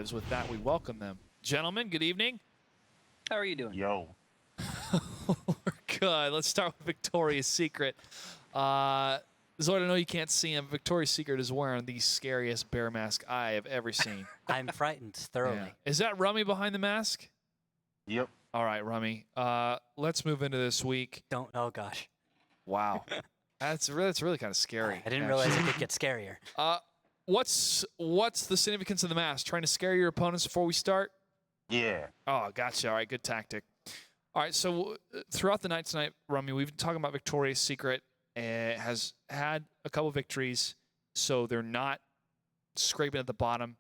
With that, we welcome them. Gentlemen, good evening. How are you doing? Yo. We're good. Let's start with Victoria's Secret. Zoid, I know you can't see him. Victoria's Secret is wearing the scariest bear mask I have ever seen. I'm frightened thoroughly. Yeah. Is that Rummy behind the mask? Yep. All right, Rummy. Let's move into this week. Oh gosh. Wow. That's really kind of scary. I didn't realize it could get scarier. What's the significance of the mask? Trying to scare your opponents before we start? Yeah. Oh, gotcha. All right, good tactic. All right, so throughout the night tonight, Rummy, we've been talking about Victoria's Secret. Has had a couple victories, so they're not scraping at the bottom.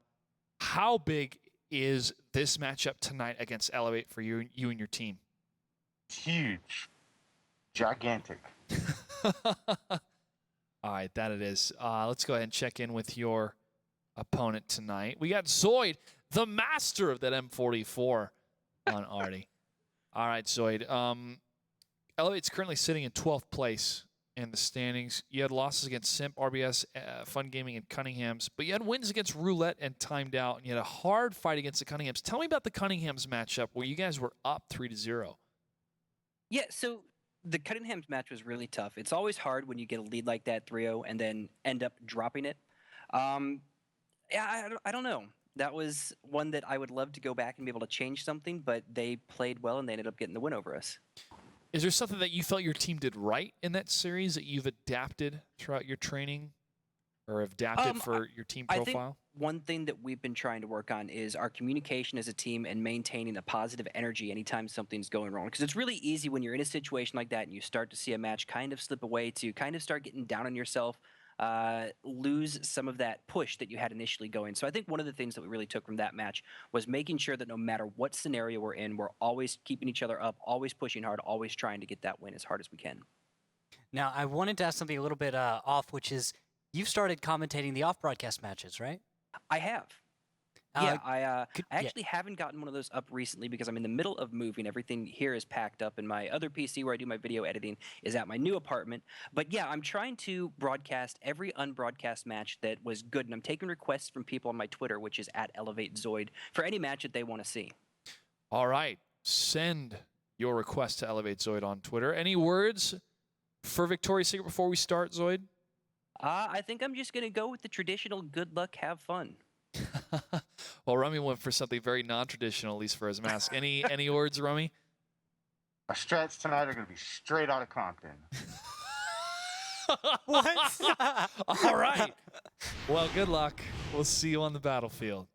How big is this matchup tonight against Elevate for you and your team? Huge. Gigantic. All right, that it is. Let's go ahead and check in with your opponent tonight. We got Zoid, the master of that M44 on Artie. All right, Zoid. Elevate's currently sitting in 12th place in the standings. You had losses against Simp, RBS, Fun Gaming, and Cunningham's, but you had wins against Roulette and Timed Out, and you had a hard fight against the Cunninghams. Tell me about the Cunninghams matchup where you guys were up 3-0. Yeah, so the Cunningham's match was really tough. It's always hard when you get a lead like that, 3-0, and then end up dropping it. Yeah, I don't know. That was one that I would love to go back and be able to change something, but they played well, and they ended up getting the win over us. Is there something that you felt your team did right in that series that you've adapted throughout your training or have adapted for your team profile? I think one thing that we've been trying to work on is our communication as a team and maintaining a positive energy anytime something's going wrong. Because it's really easy when you're in a situation like that and you start to see a match kind of slip away to kind of start getting down on yourself, lose some of that push that you had initially going. So I think one of the things that we really took from that match was making sure that no matter what scenario we're in, we're always keeping each other up, always pushing hard, always trying to get that win as hard as we can. Now, I wanted to ask something a little bit off, which is you've started commentating the off-broadcast matches, right? I have. Yeah, I actually haven't gotten one of those up recently because I'm in the middle of moving. Everything here is packed up, and my other PC where I do my video editing is at my new apartment. But yeah, I'm trying to broadcast every unbroadcast match that was good, and I'm taking requests from people on my Twitter, which is @ElevateZoid, for any match that they want to see. All right. Send your request to Elevate Zoid on Twitter. Any words for Victoria's Secret before we start, Zoid? I think I'm just going to go with the traditional good luck, have fun. Well, Rummy went for something very non-traditional, at least for his mask. Any words, Rummy? Our strats tonight are going to be straight out of Compton. What? All right. Well, good luck. We'll see you on the battlefield.